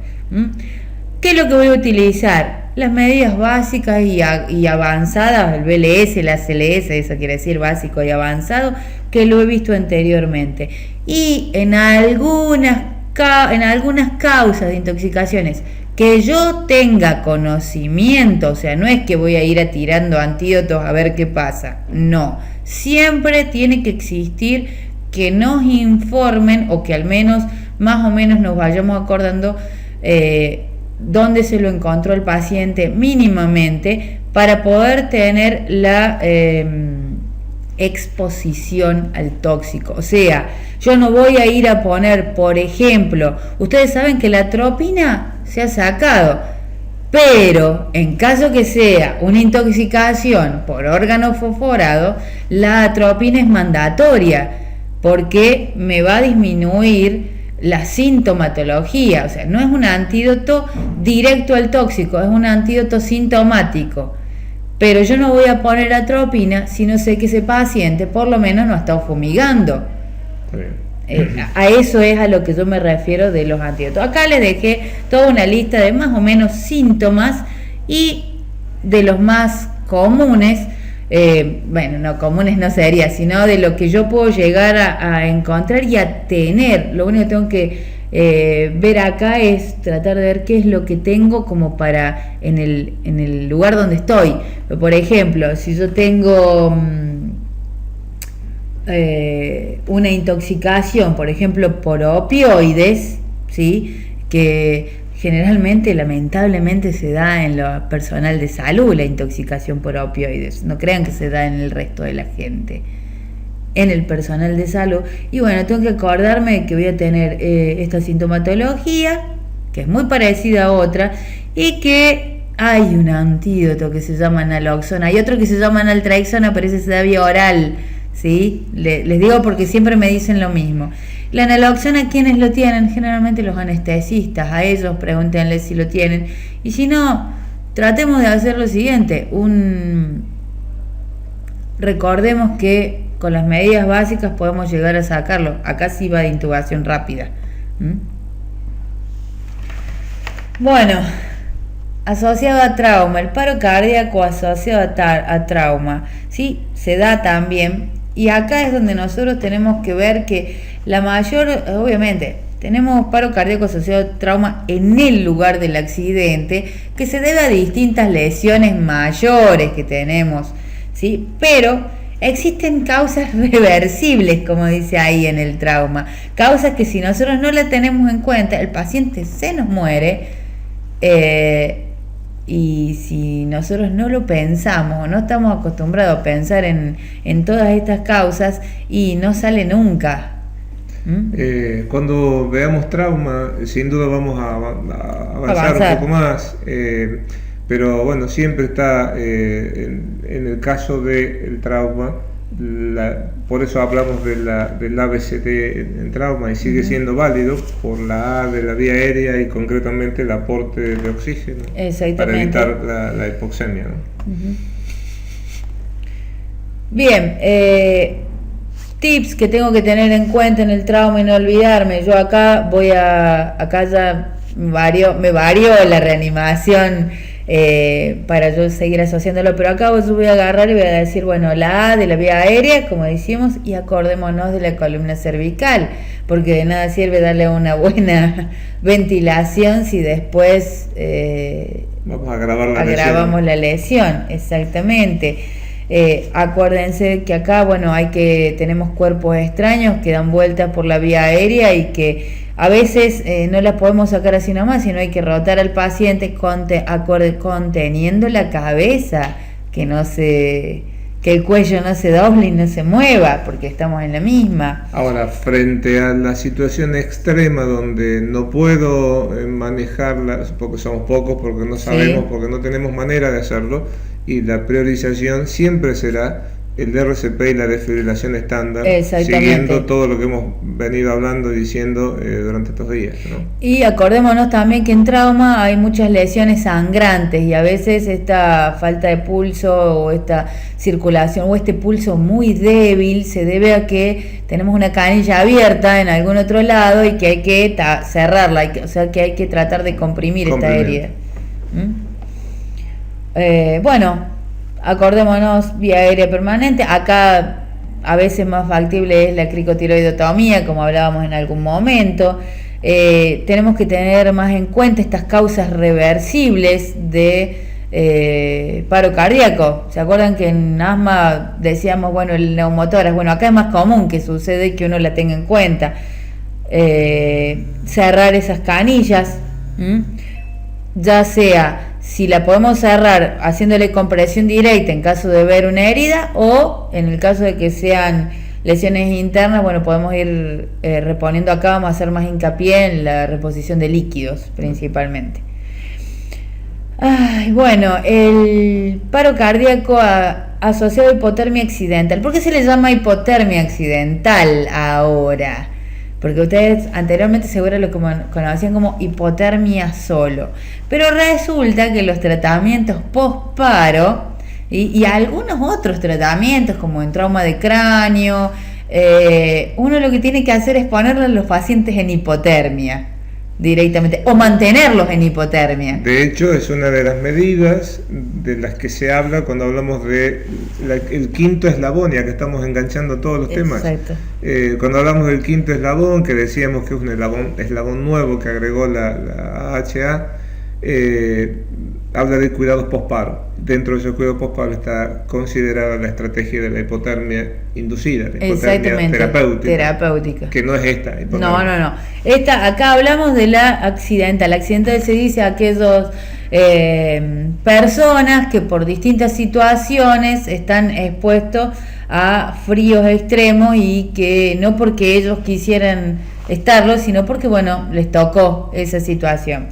¿Qué es lo que voy a utilizar? Las medidas básicas y avanzadas, el BLS, el ACLS, eso quiere decir básico y avanzado, que lo he visto anteriormente. Y en algunas causas de intoxicaciones que yo tenga conocimiento, o sea, no es que voy a ir tirando antídotos a ver qué pasa, no, siempre tiene que existir que nos informen, o que al menos más o menos nos vayamos acordando dónde se lo encontró el paciente mínimamente, para poder tener la exposición al tóxico. O sea, yo no voy a ir a poner, por ejemplo, ustedes saben que la atropina se ha sacado, pero en caso que sea una intoxicación por órgano fosforado, la atropina es mandatoria, porque me va a disminuir la sintomatología. O sea, no es un antídoto directo al tóxico, es un antídoto sintomático. Pero yo no voy a poner atropina si no sé que ese paciente por lo menos no ha estado fumigando. A eso es a lo que yo me refiero de los antídotos. Acá les dejé toda una lista de más o menos síntomas, y de los más comunes, bueno, no comunes no sería, sino de lo que yo puedo llegar a encontrar y a tener. Lo único que tengo que ver acá es tratar de ver qué es lo que tengo como para en el lugar donde estoy. Por ejemplo, si yo tengo una intoxicación, por ejemplo, por opioides, ¿sí?, que generalmente, lamentablemente, se da en lo personal de salud, la intoxicación por opioides. No crean que se da en el resto de la gente, en el personal de salud. Y bueno, tengo que acordarme que voy a tener esta sintomatología, que es muy parecida a otra, y que hay un antídoto que se llama naloxona, hay otro que se llama naltrexona, pero ese se da vía oral, ¿sí? Les digo porque siempre me dicen lo mismo. La naloxona, ¿quiénes lo tienen? Generalmente los anestesistas. A ellos pregúntenles si lo tienen, y si no, tratemos de hacer lo siguiente. Recordemos que con las medidas básicas podemos llegar a sacarlo. Acá sí va de intubación rápida. Bueno, asociado a trauma, el paro cardíaco asociado a trauma, ¿sí? Se da también, y acá es donde nosotros tenemos que ver que la mayor, obviamente, tenemos paro cardíaco asociado a trauma en el lugar del accidente, que se debe a distintas lesiones mayores que tenemos, ¿sí? Pero existen causas reversibles, como dice ahí en el trauma, causas que si nosotros no las tenemos en cuenta, el paciente se nos muere. Y si nosotros no lo pensamos, no estamos acostumbrados a pensar en todas estas causas, y no sale nunca. Cuando veamos trauma, sin duda vamos a avanzar un poco más, pero bueno, siempre está en el caso del trauma, por eso hablamos del ABCD en trauma, y sigue siendo válido por la A de la vía aérea y concretamente el aporte de oxígeno para evitar la hipoxemia, ¿no? Bien, tips que tengo que tener en cuenta en el trauma y no olvidarme. Yo acá ya me varió la reanimación para yo seguir asociándolo, pero acá yo voy a agarrar y voy a decir, bueno, la A de la vía aérea, como decimos, y acordémonos de la columna cervical, porque de nada sirve darle una buena ventilación si después vamos a agravar agravamos la lesión. Exactamente. Acuérdense que acá, bueno, tenemos cuerpos extraños que dan vueltas por la vía aérea y que a veces no las podemos sacar así nomás, sino hay que rotar al paciente conteniendo la cabeza, que el cuello no se doble y no se mueva, porque estamos en la misma. Ahora, frente a la situación extrema donde no puedo manejarla, porque somos pocos, porque no sabemos, porque no tenemos manera de hacerlo, y la priorización siempre será el RCP y la desfibrilación estándar, siguiendo todo lo que hemos venido hablando y diciendo durante estos días, ¿no? Y acordémonos también que en trauma hay muchas lesiones sangrantes, y a veces esta falta de pulso o esta circulación o este pulso muy débil se debe a que tenemos una canilla abierta en algún otro lado y que hay que cerrarla, o sea que hay que tratar de comprimir esta herida. Bueno, acordémonos, vía aérea permanente. Acá a veces más factible es la cricotiroidotomía, como hablábamos en algún momento. Tenemos que tener más en cuenta estas causas reversibles de paro cardíaco. ¿Se acuerdan que en asma decíamos, bueno, el neumotórax? Bueno, acá es más común que sucede que uno la tenga en cuenta. Cerrar esas canillas, ya sea si la podemos cerrar haciéndole compresión directa en caso de ver una herida, o en el caso de que sean lesiones internas, bueno, podemos ir reponiendo. Acá vamos a hacer más hincapié en la reposición de líquidos principalmente. Bueno, el paro cardíaco asociado a hipotermia accidental. ¿Por qué se le llama hipotermia accidental ahora? Porque ustedes anteriormente seguro lo conocían como hipotermia solo. Pero resulta que los tratamientos post-paro y algunos otros tratamientos, como en trauma de cráneo, uno lo que tiene que hacer es ponerle a los pacientes en hipotermia directamente, o mantenerlos en hipotermia. De hecho, es una de las medidas de las que se habla cuando hablamos de el quinto eslabón, ya que estamos enganchando todos los temas. Cuando hablamos del quinto eslabón, que decíamos que es un eslabón nuevo que agregó la AHA, habla de cuidados posparo. Dentro de esos cuidados posparo está considerada la estrategia de la hipotermia inducida, la hipotermia terapéutica, que no es esta hipotermia. No. Acá hablamos de la accidental. Accidental se dice a aquellos personas que por distintas situaciones están expuestos a fríos extremos y que no porque ellos quisieran estarlo, sino porque, bueno, les tocó esa situación.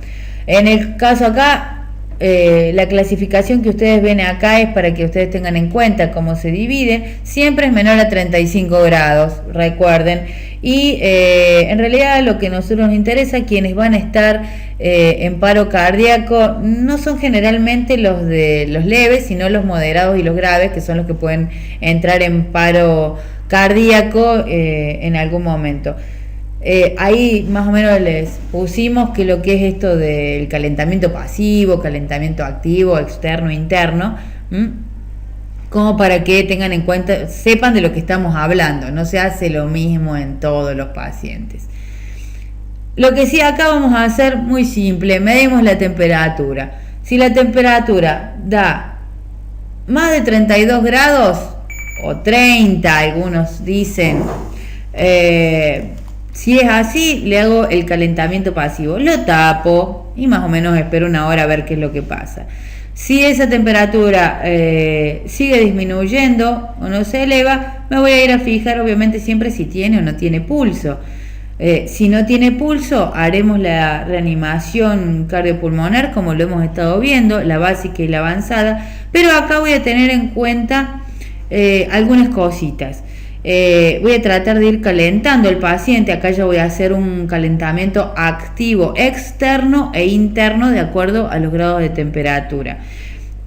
En el caso acá, la clasificación que ustedes ven acá es para que ustedes tengan en cuenta cómo se divide. Siempre es menor a 35 grados, recuerden. Y en realidad lo que a nosotros nos interesa, quienes van a estar en paro cardíaco, no son generalmente los leves, sino los moderados y los graves, que son los que pueden entrar en paro cardíaco en algún momento. Ahí más o menos les pusimos que lo que es esto del calentamiento pasivo, calentamiento activo, externo, interno, como para que tengan en cuenta, sepan de lo que estamos hablando. No se hace lo mismo en todos los pacientes. Lo que sí acá vamos a hacer muy simple, medimos la temperatura. Si la temperatura da más de 32 grados o 30, algunos dicen, si es así, le hago el calentamiento pasivo, lo tapo y más o menos espero una hora a ver qué es lo que pasa. Si esa temperatura sigue disminuyendo o no se eleva, me voy a ir a fijar obviamente siempre si tiene o no tiene pulso. Si no tiene pulso, haremos la reanimación cardiopulmonar como lo hemos estado viendo, la básica y la avanzada, pero acá voy a tener en cuenta algunas cositas. Voy a tratar de ir calentando al paciente. Acá ya voy a hacer un calentamiento activo externo e interno de acuerdo a los grados de temperatura.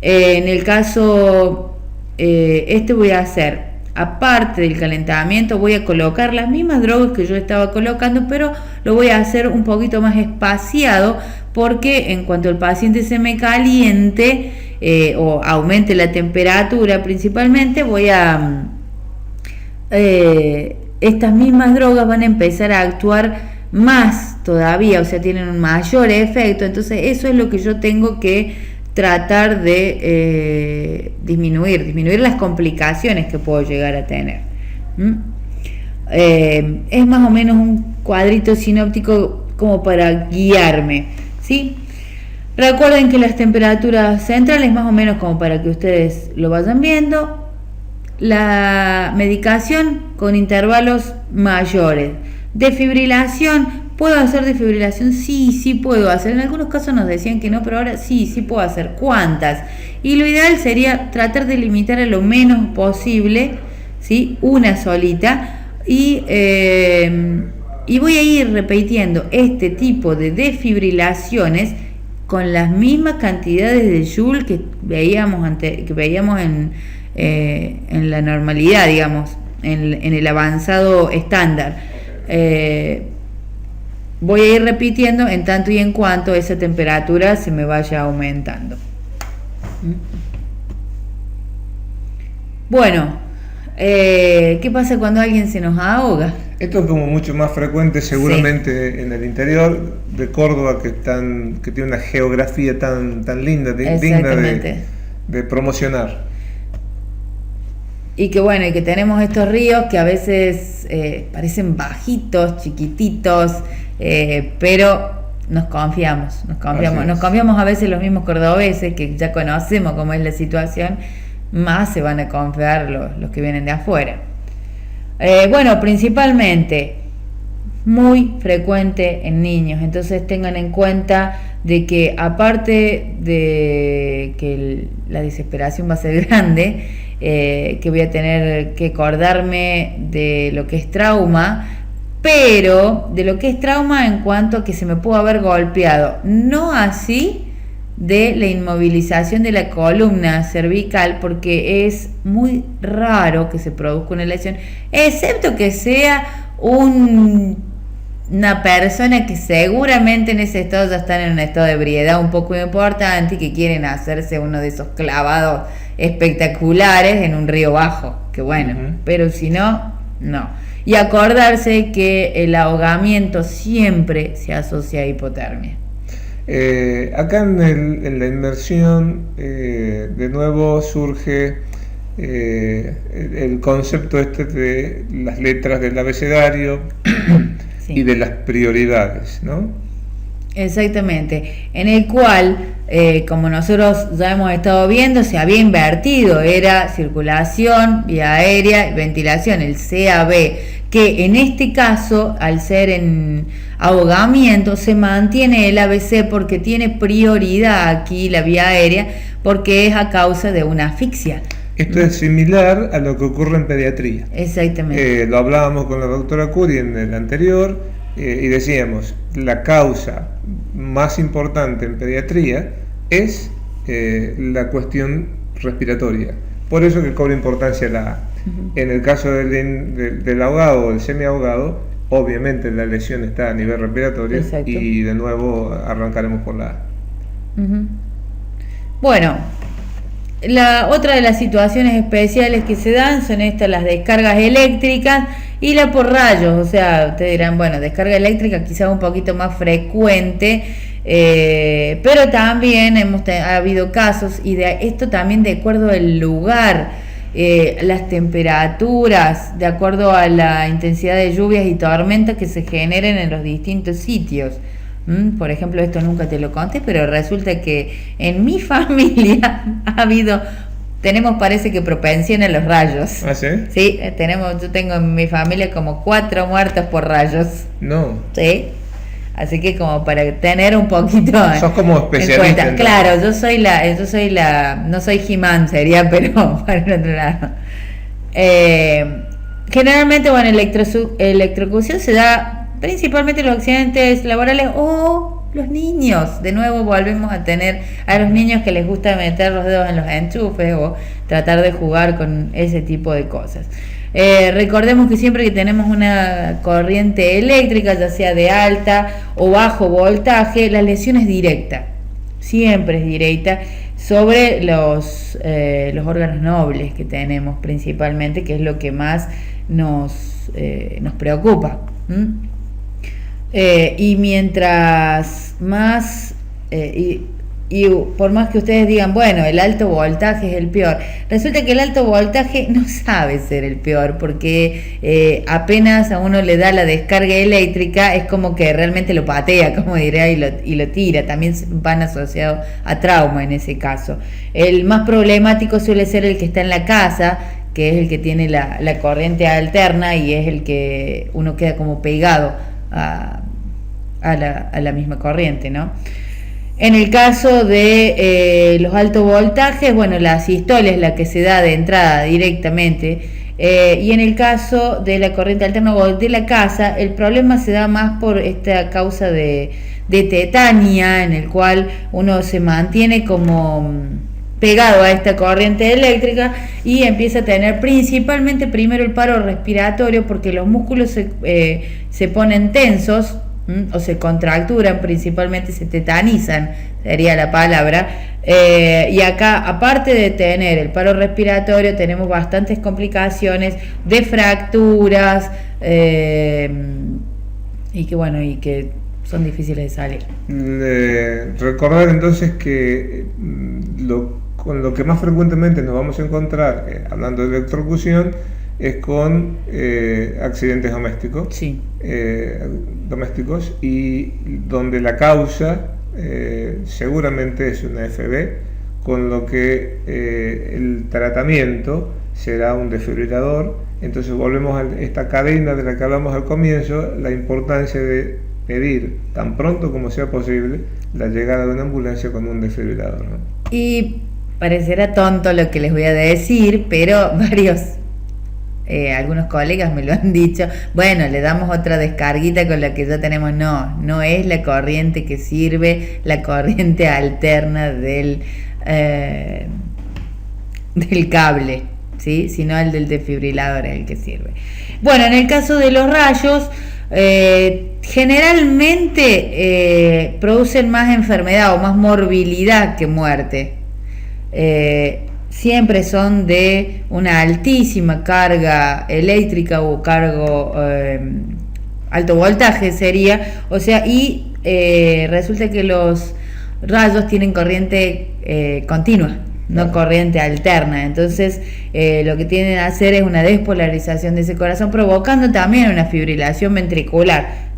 En el caso voy a hacer, aparte del calentamiento, voy a colocar las mismas drogas que yo estaba colocando, pero lo voy a hacer un poquito más espaciado, porque en cuanto el paciente se me caliente o aumente la temperatura principalmente, voy a estas mismas drogas van a empezar a actuar más todavía, o sea, tienen un mayor efecto. Entonces eso es lo que yo tengo que tratar de disminuir las complicaciones que puedo llegar a tener. Es más o menos un cuadrito sinóptico como para guiarme, ¿sí? Recuerden que las temperaturas centrales, más o menos como para que ustedes lo vayan viendo. La medicación con intervalos mayores. Defibrilación, ¿puedo hacer defibrilación? Sí puedo hacer. En algunos casos nos decían que no, pero ahora sí puedo hacer. ¿Cuántas? Y lo ideal sería tratar de limitar a lo menos posible, ¿sí? Una solita. Y voy a ir repitiendo este tipo de defibrilaciones con las mismas cantidades de Joule que veíamos en la normalidad, digamos, en el avanzado estándar. Voy a ir repitiendo en tanto y en cuanto esa temperatura se me vaya aumentando. Bueno, ¿qué pasa cuando alguien se nos ahoga? Esto es como mucho más frecuente seguramente en el interior de Córdoba, que tiene una geografía tan linda, digna de promocionar. Y que bueno, y que tenemos estos ríos que a veces parecen bajitos, chiquititos, pero nos confiamos a veces los mismos cordobeses que ya conocemos cómo es la situación, más se van a confiar los que vienen de afuera. Bueno, principalmente muy frecuente en niños, entonces tengan en cuenta de que aparte de que la desesperación va a ser grande, que voy a tener que acordarme de lo que es trauma, pero de lo que es trauma en cuanto a que se me pudo haber golpeado, no así de la inmovilización de la columna cervical, porque es muy raro que se produzca una lesión, excepto que sea una persona que seguramente en ese estado ya están en un estado de ebriedad un poco importante y que quieren hacerse uno de esos clavados espectaculares en un río bajo, que bueno, pero si no, no. Y acordarse que el ahogamiento siempre se asocia a hipotermia. Acá en la inmersión, de nuevo surge el concepto este de las letras del abecedario Sí. y de las prioridades, ¿no? Exactamente, en el cual, como nosotros ya hemos estado viendo, se había invertido, era circulación, vía aérea y ventilación, el CAB, que en este caso, al ser en ahogamiento, se mantiene el ABC porque tiene prioridad aquí la vía aérea, porque es a causa de una asfixia. Esto es similar a lo que ocurre en pediatría. Exactamente. Lo hablábamos con la doctora Curi en el anterior, y decíamos, la causa más importante en pediatría es la cuestión respiratoria. Por eso que cobra importancia la A. En el caso del ahogado o del semiahogado, obviamente la lesión está a nivel respiratorio. Exacto. Y de nuevo arrancaremos por la A. Bueno, la otra de las situaciones especiales que se dan son estas, las descargas eléctricas y la por rayos. O sea, ustedes dirán, bueno, descarga eléctrica quizás un poquito más frecuente, pero también ha habido casos, y de esto también de acuerdo al lugar, las temperaturas, de acuerdo a la intensidad de lluvias y tormentas que se generen en los distintos sitios. Por ejemplo, esto nunca te lo conté, pero resulta que en mi familia tenemos, parece que, propensión a los rayos. ¿Ah, sí? Sí, yo tengo en mi familia como 4 muertos por rayos. No. Sí. Así que como para tener un poquito sos como especialista en cuenta. Claro, yo soy la, no soy He-Man sería, pero para el otro lado. Generalmente, bueno, electrocución se da principalmente los accidentes laborales o los niños. De nuevo volvemos a tener a los niños que les gusta meter los dedos en los enchufes o tratar de jugar con ese tipo de cosas. Recordemos que siempre que tenemos una corriente eléctrica, ya sea de alta o bajo voltaje, la lesión es directa, siempre es directa sobre los órganos nobles que tenemos principalmente, que es lo que más nos preocupa. Y mientras más, y por más que ustedes digan, bueno, el alto voltaje es el peor, resulta que el alto voltaje no sabe ser el peor, porque apenas a uno le da la descarga eléctrica, es como que realmente lo patea, como diría, y lo tira. También van asociados a trauma en ese caso. El más problemático suele ser el que está en la casa, que es el que tiene la corriente alterna, y es el que uno queda como pegado a la misma corriente, ¿no? En el caso de los altos voltajes, bueno, la sistole es la que se da de entrada directamente, y en el caso de la corriente alterna o de la casa, el problema se da más por esta causa de tetania, en el cual uno se mantiene como pegado a esta corriente eléctrica y empieza a tener principalmente primero el paro respiratorio, porque los músculos se ponen tensos, o se contracturan, principalmente se tetanizan, sería la palabra, y acá, aparte de tener el paro respiratorio, tenemos bastantes complicaciones de fracturas, y que son difíciles de salir. Recordar entonces que con lo que más frecuentemente nos vamos a encontrar, hablando de electrocución, es con accidentes domésticos. Sí. Domésticos, y donde la causa seguramente es una FB, con lo que el tratamiento será un desfibrilador. Entonces volvemos a esta cadena de la que hablamos al comienzo, la importancia de pedir tan pronto como sea posible la llegada de una ambulancia con un desfibrilador, ¿no? Y parecerá tonto lo que les voy a decir, pero algunos colegas me lo han dicho, bueno, le damos otra descarguita con la que ya tenemos. No es la corriente que sirve, la corriente alterna del cable, ¿sí? Sino el del desfibrilador es el que sirve. Bueno, en el caso de los rayos, generalmente producen más enfermedad o más morbilidad que muerte. Siempre son de una altísima carga eléctrica o cargo alto voltaje sería, o sea, y resulta que los rayos tienen corriente continua, no corriente alterna. Entonces lo que tienden a hacer es una despolarización de ese corazón, provocando también una fibrilación ventricular,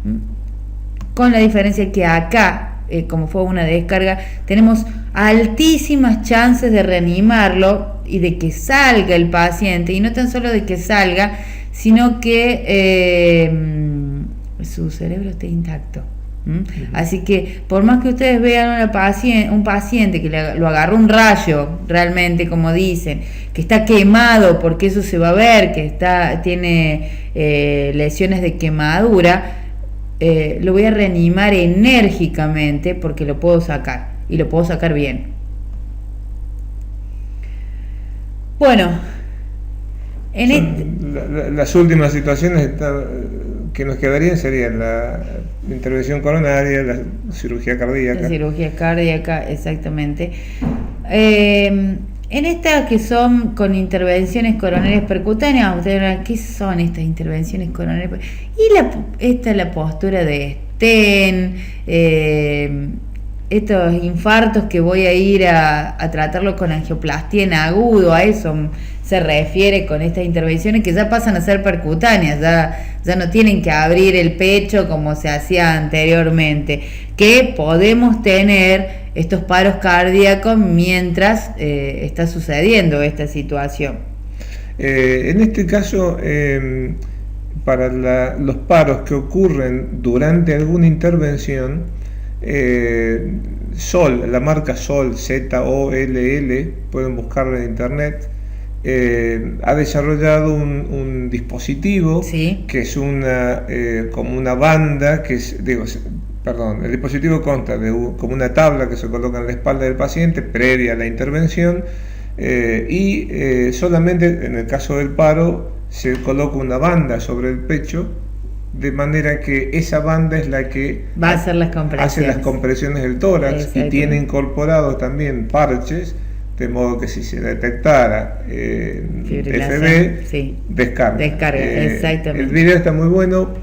con la diferencia que acá, como fue una descarga, tenemos altísimas chances de reanimarlo y de que salga el paciente, y no tan solo de que salga, sino que su cerebro esté intacto. Así que por más que ustedes vean un paciente que lo agarró un rayo, realmente, como dicen, que está quemado, porque eso se va a ver, que tiene lesiones de quemadura, lo voy a reanimar enérgicamente porque lo puedo sacar, y lo puedo sacar bien. Bueno, las últimas situaciones que nos quedarían serían la intervención coronaria, la cirugía cardíaca. La cirugía cardíaca, exactamente. En estas que son con intervenciones coronarias percutáneas, ustedes dirán, ¿qué son estas intervenciones coronarias? Y esta es la postura de Sten, estos infartos que voy a ir a tratarlo con angioplastia en agudo, a eso se refiere con estas intervenciones que ya pasan a ser percutáneas, ya no tienen que abrir el pecho como se hacía anteriormente, que podemos tener estos paros cardíacos mientras está sucediendo esta situación. En este caso, para los paros que ocurren durante alguna intervención, Sol, la marca Sol, ZOLL, pueden buscarlo en internet, ha desarrollado un dispositivo, ¿sí?, que es como una banda, el dispositivo consta de como una tabla que se coloca en la espalda del paciente previa a la intervención, y solamente en el caso del paro se coloca una banda sobre el pecho, de manera que esa banda es la que va a hacer las compresiones del tórax, y tiene incorporados también parches, de modo que si se detectara FB, sí, descarga. Exactamente. El video está muy bueno,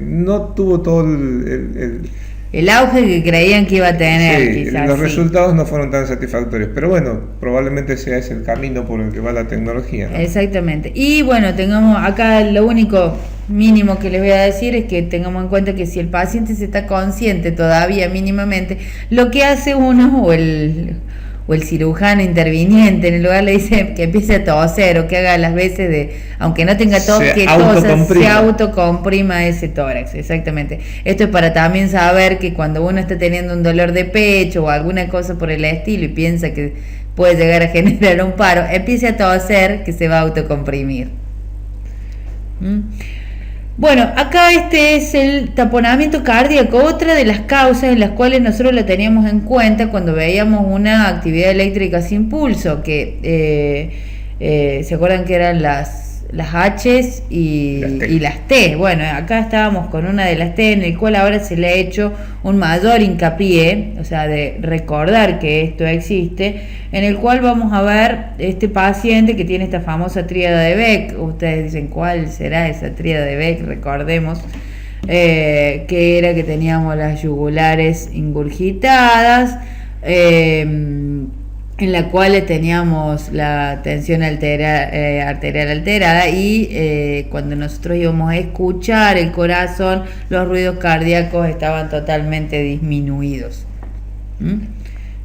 no tuvo todo el auge que creían que iba a tener. Sí, quizás, los resultados no fueron tan satisfactorios, pero bueno, probablemente sea ese el camino por el que va la tecnología, ¿no? Exactamente. Y bueno, tengamos acá lo único mínimo que les voy a decir es que tengamos en cuenta que si el paciente se está consciente todavía mínimamente, lo que hace uno o el cirujano interviniente en el lugar le dice que empiece a toser, o que haga las veces aunque no tenga tos, que tosa, se autocomprima ese tórax. Exactamente. Esto es para también saber que cuando uno está teniendo un dolor de pecho o alguna cosa por el estilo y piensa que puede llegar a generar un paro, empiece a toser, que se va a autocomprimir. Bueno, acá este es el taponamiento cardíaco, otra de las causas en las cuales nosotros la teníamos en cuenta cuando veíamos una actividad eléctrica sin pulso, que se acuerdan que eran las H y las T. Bueno, acá estábamos con una de las T, en el cual ahora se le ha hecho un mayor hincapié, o sea, de recordar que esto existe, en el cual vamos a ver este paciente que tiene esta famosa tríada de Beck. Ustedes dicen, ¿cuál será esa tríada de Beck? Recordemos que era que teníamos las yugulares ingurgitadas, en la cual teníamos la tensión arterial alterada, y cuando nosotros íbamos a escuchar el corazón, los ruidos cardíacos estaban totalmente disminuidos.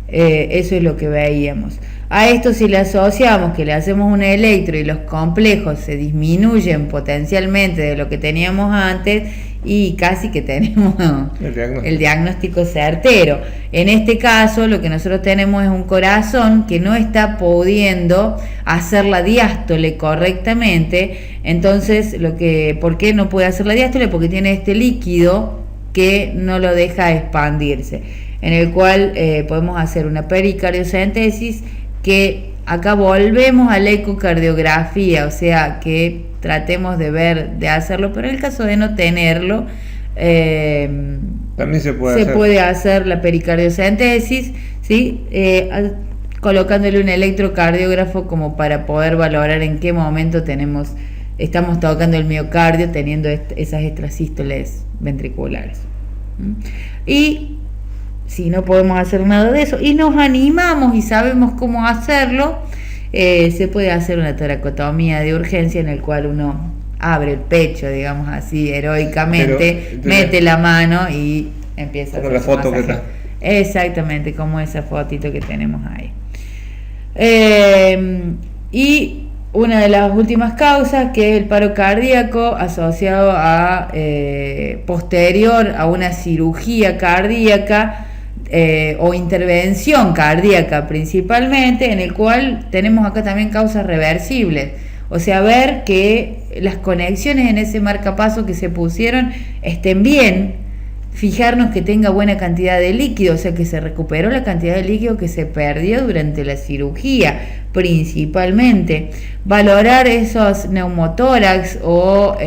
Eso es lo que veíamos. A esto, si le asociamos que le hacemos un electro y los complejos se disminuyen potencialmente de lo que teníamos antes, y casi que tenemos el diagnóstico certero. En este caso, lo que nosotros tenemos es un corazón que no está pudiendo hacer la diástole correctamente. Entonces, ¿por qué no puede hacer la diástole? Porque tiene este líquido que no lo deja expandirse, en el cual podemos hacer una pericardiocentesis, que acá volvemos a la ecocardiografía, o sea que tratemos de hacerlo, pero en el caso de no tenerlo, también se puede hacer la pericardiocentesis, ¿sí? Colocándole un electrocardiógrafo como para poder valorar en qué momento estamos tocando el miocardio, teniendo esas extrasístoles ventriculares. Y si no podemos hacer nada de eso y nos animamos y sabemos cómo hacerlo, se puede hacer una toracotomía de urgencia en el cual uno abre el pecho, digamos así, heroicamente, mete la mano y empieza a hacer la foto que está. Exactamente, como esa fotito que tenemos ahí. Y una de las últimas causas, que es el paro cardíaco asociado a posterior a una cirugía cardíaca o intervención cardíaca principalmente, en el cual tenemos acá también causas reversibles. O sea, ver que las conexiones en ese marcapaso que se pusieron estén bien, fijarnos que tenga buena cantidad de líquido, o sea, que se recuperó la cantidad de líquido que se perdió durante la cirugía, principalmente. Valorar esos neumotórax o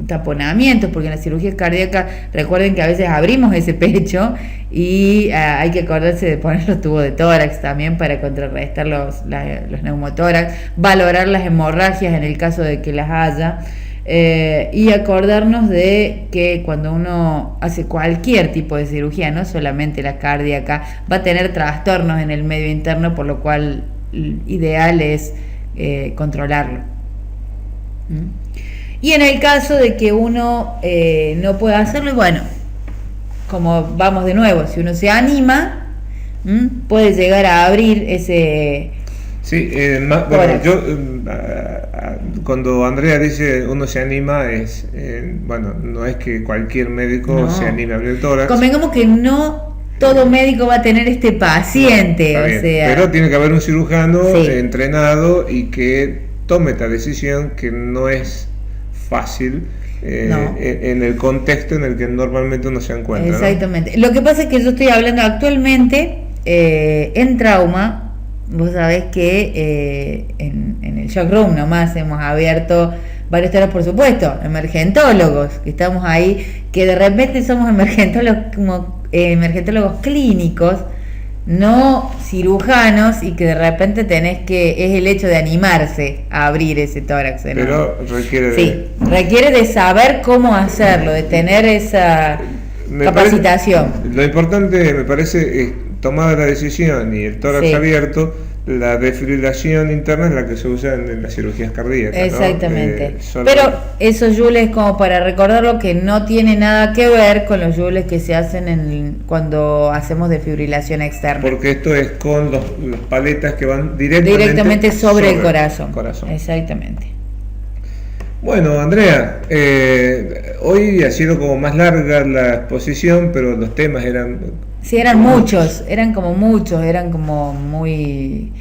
taponamientos, porque en la cirugía cardíaca, recuerden que a veces abrimos ese pecho y hay que acordarse de poner los tubos de tórax también para contrarrestar los neumotórax, valorar las hemorragias en el caso de que las haya. Y acordarnos de que cuando uno hace cualquier tipo de cirugía, no solamente la cardíaca, va a tener trastornos en el medio interno, por lo cual ideal es controlarlo. Y en el caso de que uno no pueda hacerlo, bueno, como vamos de nuevo, si uno se anima, puede llegar a abrir ese... Sí, bueno, yo cuando Andrea dice uno se anima, bueno, no es que cualquier médico se anime a abrir el tórax. Convengamos que no todo médico va a tener este paciente, no, o sea, pero tiene que haber un cirujano entrenado y que tome esta decisión, que no es fácil en el contexto en el que normalmente uno se encuentra. Exactamente. ¿No? Lo que pasa es que yo estoy hablando actualmente en trauma. Vos sabés que en el shock room nomás hemos abierto varios temas, por supuesto, emergentólogos, que estamos ahí, que de repente somos emergentólogos clínicos, no cirujanos, y que de repente es el hecho de animarse a abrir ese tórax. Pero requiere de saber cómo hacerlo, de tener esa capacitación. Lo importante, me parece, es tomada la decisión y el tórax abierto, la desfibrilación interna es la que se usa en las cirugías cardíacas. Exactamente. Pero esos yules, como para recordarlo, que no tiene nada que ver con los yules que se hacen cuando hacemos desfibrilación externa. Porque esto es con las paletas que van directamente sobre el corazón. Exactamente. Bueno, Andrea, hoy ha sido como más larga la exposición, pero los temas eran... Sí, eran muchos, eran como muy...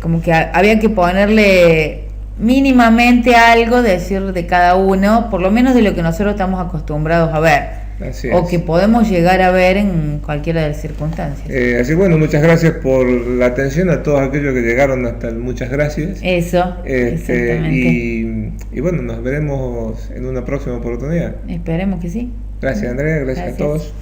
como que había que ponerle mínimamente algo, decir de cada uno, por lo menos de lo que nosotros estamos acostumbrados a ver. O que podemos llegar a ver en cualquiera de las circunstancias. Así bueno, muchas gracias por la atención a todos aquellos que llegaron hasta el muchas gracias. Eso, exactamente. Y bueno, nos veremos en una próxima oportunidad. Esperemos que sí. Gracias, Andrea, gracias a todos.